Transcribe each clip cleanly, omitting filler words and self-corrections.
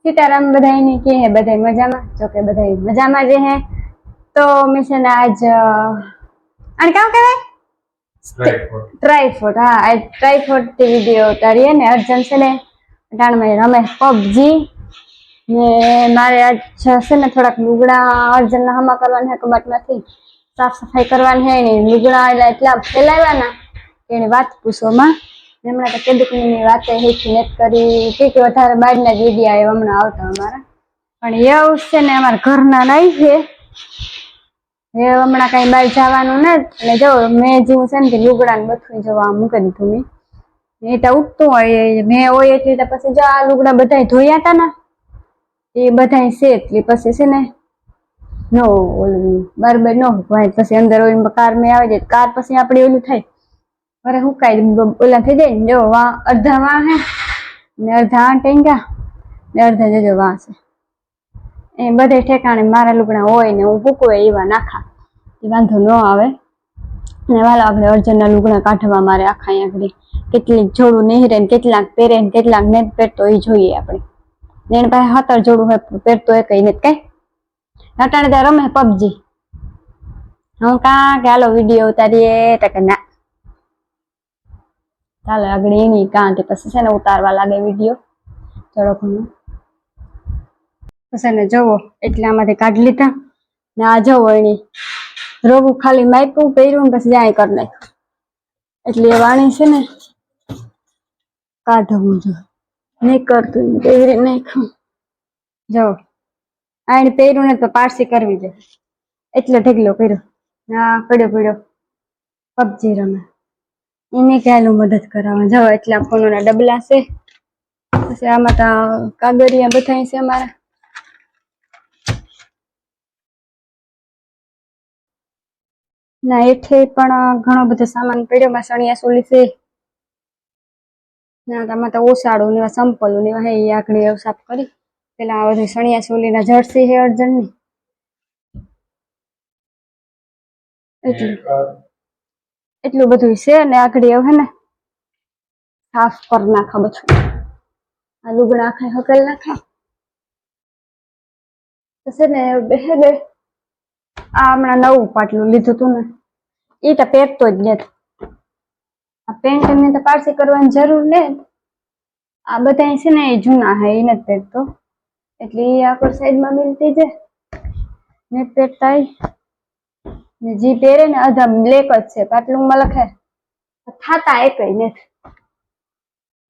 सीताराम बधाई ने के है बधाई मजा में जो के बधाई मजा में जे है तो मैं से आज અને કામ કહેવાય ટ્રાયફોડ હા આ ટ્રાયફોડ થી વિડિયો ઉતારીએ ને અર્જન છે ને ટાણ માં રમે પબજી ને મારે આજ છે ને થોડાક લુગડા અર્જન ના હમા કરવાના હે કબાટમાંથી સાફ સફાઈ કરવાની હે ને લુગડા એટલા ફેલાવ્યા ના એની વાત પૂછો માં હમણાં તો કેદુકની વાતે હેઠી નેત કરી કે વધારે બહારના જ વિડીયો આવ્યા હમણાં આવતા અમારા પણ એવું છે ને અમારા ઘરના નહીં છે એ હમણાં કઈ બહાર જવાનું ને એટલે જો મેં જેવું છે ને કે લુગડા ને બધું જવા મૂકી દીધું મેં એ તો ઉઠતું હોય મેં હોય એટલે તો પછી જો આ લુગડા બધા ધોયા હતા ને એ બધા છે એટલે પછી છે ને નો ઓલું બરાબર ન હોય પછી અંદર ઓલી કાર મેં આવે જાય કાર પછી આપણે ઓલું થાય અરે હું કઈ ઓલા થઈ જાય ને જો વા અડધા વાં હે ને અડધા ટેંગા ને અડધા જજો વાં છે એ બધે ઠેકાણે મારા લુગડા હોય ને હું ફૂકવે એવા નાખા એ વાંધો ન આવે ને વાલા આપણે અર્જનના લુગડા કાઢવા મારે આખા આગળ કેટલીક જોડું નહીં ને કેટલાક પહેરે ને કેટલાક ને પહેરતો એ જોઈએ આપણે એને પાસે 17 જોડું હોય પહેરતો એ કઈ નથી કઈ અટાણે ત્યાં રમે પબજી હું કાં કે હાલો વિડીયો ઉતારીએ તો કે ના ચાલો આગળ એની કાં તે પછી છે ને ઉતારવા લાગે વિડીયો થોડો ઘણો પછી ને જવો એટલે આમાંથી કાઢી લીધા ને આ જવો એની રોગું ખાલી માપ્યું પહેર્યું પછી જાય કરી નાખ્યું એટલે એ વાણી છે ને કાઢવું જો નહીં કરતું પહેરી નાખ્યું જો આને પહેર્યું ને તો પારસી કરવી જોઈએ એટલે ઢગલો કર્યો ના પડ્યો પબજી રમે એને ક્યાંનું મદદ કરાવવા જાઓ એટલા ફોનોના ડબલા છે પછી આમાં તો કાગળિયા બધા છે અમારા ના એઠે પણ ઘણો બધો સામાન પડ્યો માં સણિયા સોલી છે ના આમાં તો ઓસાડું ને સંપલું ને હે આખડી એવું સાફ કરી પેલા આ બધું સણિયા સોલીના જર્સી હે અર્જનની એટલું બધું છે ને આખડી એવું હે ને સાફ કરી નાખા બધું આ લુગડા આખા હકેલ નાખા પછી ને બેહે આ હમણાં નવું પાટલું લીધું હતું ને એ તો પહેરતો જ નથી આ પેન્ટ ને તો પારસી કરવાની જરૂર ને આ બધા છે ને એ જૂના હે એ નથી પહેરતો એટલે એ આખો સાઈડમાં મિલતી છે નથી પહેરતા ને જે પહેરે ને અધા બ્લેક જ છે પાટલુંમાં લખે થાતા એક નથી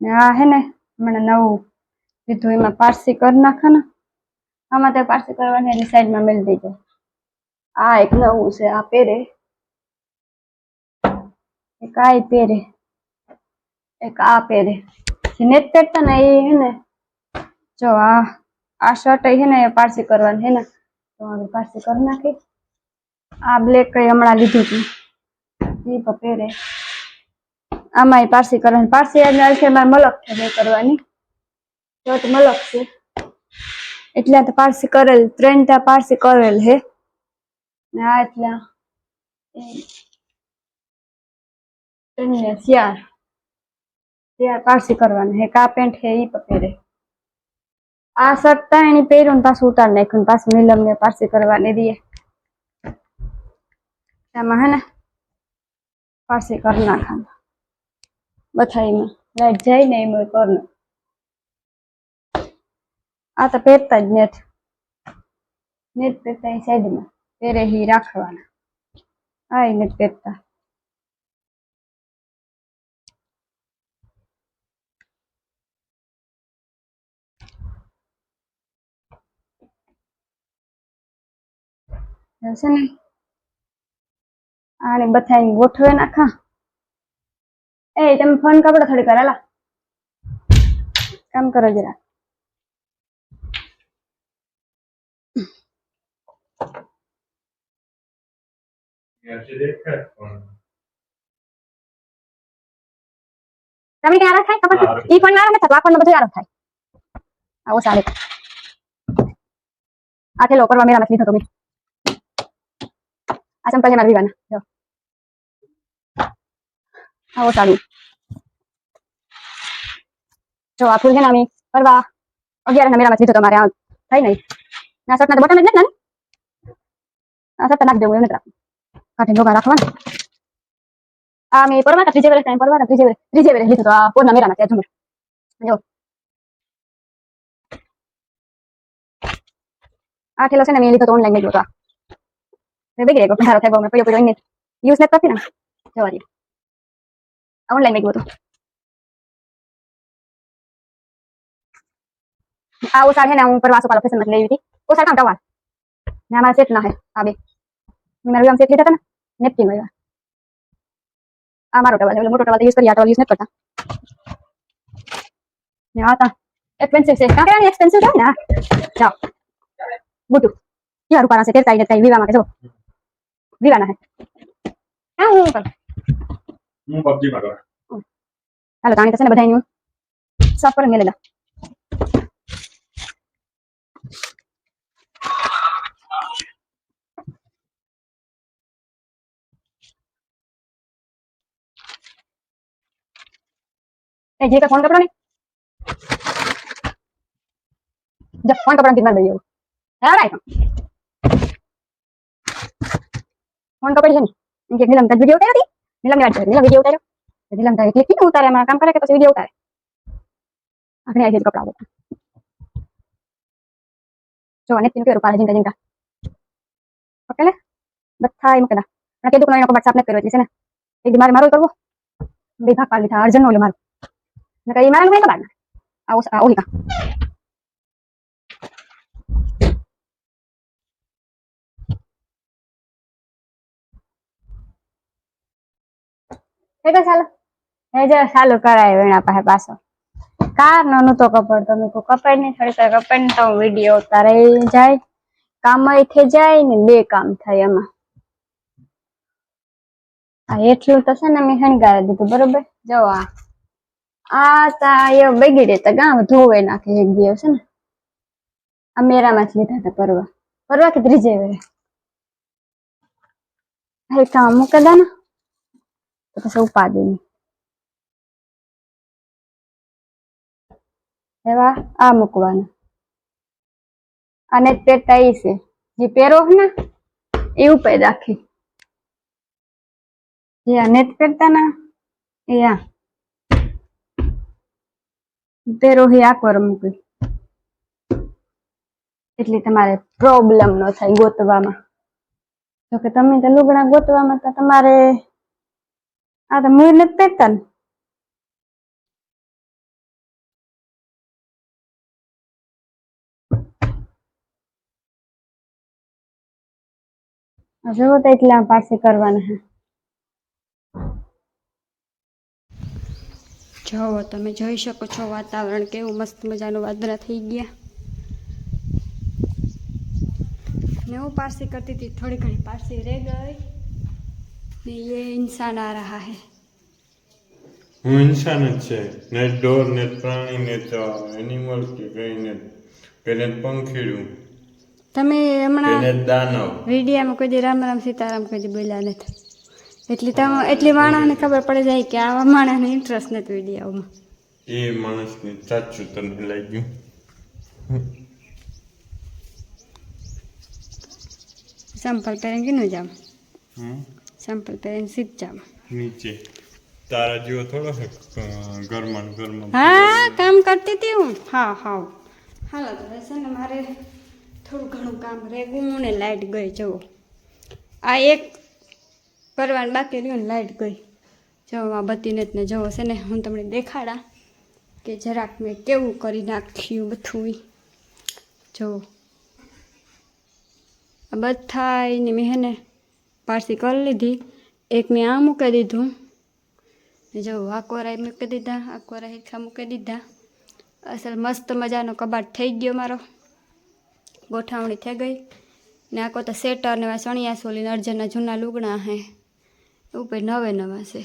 ને આ હે ને હમણાં નવું લીધું એમાં પારસી કરી નાખે ને આમાં તો પારસી કરવાની એની સાઈડમાં મિલતી છે આ એક નવું છે આ પહેરે એક આ પહેરે એક આ પહેરે જે નેટ પહેરતા ને એ હે ને જો આ શર્ટ હે ને એ પારસી કરવાની હે ને તો હવે પારસી કરી નાખી આ બ્લેક કઈ હમણાં લીધું હતું એ પણ પહેરે આમાં પારસી કરવાની પારસી આજે મારે મલક છે નહીં કરવાની શર્ટ મલક છે એટલે તો પારસી કરેલ 3 પારસી કરેલ હે ને આ એટલા 3 ને 4 પારસી કરવાની હે કા પેન્ટ હે ઈ પહેરે આ શર્ટ તા એની પહેર્યું ને પાછું ઉતાર નાખ્યું પાછું નીલમ ને પારસી કરવાની દઈએ આમાં હે ને પારસી કરી નાખવાનું બથાઈમાં લાઈટ જાય ને એમાં કરું આ તો પહેરતા જ નથી પહેરતા એ સાઈડમાં પહેરે હી રાખવાના આ નથી પહેરતા છે ને આને બથાઈને ગોઠવે નાખા એ તમે ફોન કપડો થોડી કર હાલા કામ કરો જરા તમે ક્યાં આરામ થાય કપડ ઈ ફોન આરામ થાય વાકોનો બધું આરામ થાય આવો સાલે આ ચલો કરવા મેરા મત લીધો તમે આ સંપલ છે મારા વિવાના જો આવો સાડી જો આ ફૂલ છે નામી પરવા 11 મેળામાં લીધો તમારે આ થઈ નહીં ના સટના તો બટન જ નથી ને આ સટના નાખી દેવું એમ નથી કાઢી લોગા રાખવાનું આ મેં પરવાના ત્રીજે વેરે ટાઈમ પરવાના ત્રીજે વેરે લીધો તો આ પોરના મેળામાં ત્યાં ઝુમર જો આ ઠેલો છે ને મેં લીધો તો ઓનલાઈન મેં લીધો તો બેગી રેકો ધારો થાય મેં પડ્યો એને યુઝ નથી કરતી ને જવા દે ઓનલાઈન મેં લીધો તો આ वो साड़ है ना ऊपर वासो वाला फैशन मत ले थी वो साड़ कहाँ टवाल ना हमारा सेट ना है आबे मेरा हम सेट लेता था ना नेपकिन वाला हमारा टवाल है मोटो टवाल यूज कर या टवाल यूज नहीं करता नहीं आता एक्सपेंसिव से क्या कहना एक्सपेंसिव है ना जाओ बुटू क्या रुपया से तेरे चाहिए विवा में जो विवा ना है क्या हूँ पर पबजी में कर हेलो तानी तो से बधाई नहीं सब पर मिलेगा जी का फोन कपड़ा नहीं जब फोन कपड़ा कितना बढ़िया है राइट फोन कपड़ी है नहीं इनके नीलम तक वीडियो उतारी नीलम ने नीलम वीडियो उतारो नीलम तक क्लिक की उतारे हमारा काम करे के પછી वीडियो उतारे आखने आई कपड़ा होता जो अनेक तीन के रूपा जिनका जिनका ओके ले बत्था इम कदा ना के दुकान को व्हाट्सएप ने करो છે ને એક દી મારે મારો કરવો બે ભાગ પાડી था अर्जन નો ले मारो ना कहीं मारा नहीं कबाड़ना आओ आओ ही का हेगा ચાલો હેજો ચાલુ કરાય વેણા પાસે પાછો કાર નો તો કપડ તમે કો કપડ ની થોડી કપડ તો વિડિયો ઉતારે જાય કામ થઈ જાય ને બે કામ થાય એમાં આ એટલું તો છે ને મેં હણગારી દીધું બરોબર જો આ તા એ બગીડે તો ગામ ધોવે નાખે એક દિવસ છે ને આ મેરામાં જ લીધા હતા પરવા પરવા કે ત્રીજે વેરે ભાઈ કામ મૂકદા ને તો પછી ઉપાડી નહીં એવા આ મૂકવાના અને પેટા ઈ છે જે પેરો ને એ ઉપર રાખી જે આ નેટ કરતા ના એ આ પેરો હી આકોર મૂકી એટલે તમારે પ્રોબ્લેમ ન થાય ગોતવામાં તો કે તમે તો લુગડા ગોતવામાં તો તમારે આ તો મૂળ નથી પહેરતા ને જો તો એટલા પાસે કરવાના હે જો તમે જોઈ શકો છો વાતાવરણ કેવું મસ્ત મજાનું વાદળા થઈ ગયા ને હું પારસી करती थी थोड़ी घनी पारसी रह गई ने ये इंसान आ रहा है હું ઇન્સાન જ છે ને ડોર ને પ્રાણી ને તો એનિમલ કે કઈ ને પેલે પંખીડું તમે હમણાં પેલે દાનવ વિડીયામાં કોઈ દી રામ રામ સીતારામ કોઈ દી બોલ્યા નથી એટલી માણસને ખબર પડી જાય કે આવા માણસને ઇન્ટરેસ્ટ નથી વિડીયાઓમાં એ માણસને સાચું તને લાગ્યું સંપલ પહેરીને કીનું જામ સંપલ પહેરીને સીધ જામ નીચે તારા જેવો થોડો છે ઘરમાં હા કામ કરતી હતી હું હા હા હાલો તો છે ને મારે થોડું ઘણું કામ રેગું ને લાઇટ ગઈ જુઓ આ એક કરવાનું બાકી રહ્યું ને લાઇટ ગઈ જવો આ બત્તીને જ ને જવો છે ને હું તમને દેખાડા કે જરાક મેં કેવું કરી નાખ્યું બધું જુઓ આ બધાની મેં હે ને પારસી કરી લીધી એક મેં આ મૂકી દીધું જો આ કોરાઈ મૂકી દીધા આ કોરા હેઠા મૂકી દીધા અસલ મસ્ત મજાનો કબાટ થઈ ગયો મારો ગોઠવણી થઈ ગઈ ને આખો તો સેટર ને સણિયા સોલી અર્જનના જૂના લુગડા હે ઉપર નવે નવા છે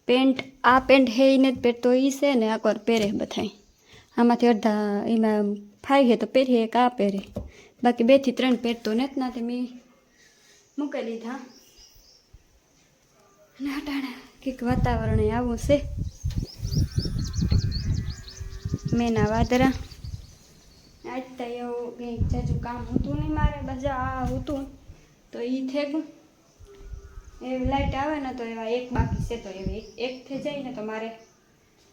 પેન્ટ આ પેન્ટ હે એને જ પહેરતો એ છે ને આકોર પહેરે બધાય આમાંથી અડધા એમાં ફાઈ હે તો પહેરીએ એક આ પહેરે બાકી 2 થી 3 પહેરતો નથી ના તે મેં મૂકી દીધા અને હટાણા કંઈક વાતાવરણ આવું છે મેના વાદરા આજ તો એવું કંઈક જાજુ કામ હતું નહીં મારે બસ આ હતું તો એ થઈ ગયું. એવી લાઈટ આવે ને તો એવા એક બાકી છે તો એવી એક થઈ જાય ને તો મારે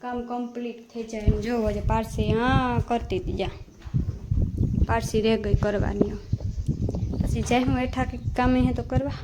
કામ કમ્પ્લીટ થઈ જાય. જોવો છે પારસી હા કરતી હતી જા પારસી રહી ગઈ કરવાની. પછી જાય હું એઠા કંઈક કામે હે તો કરવા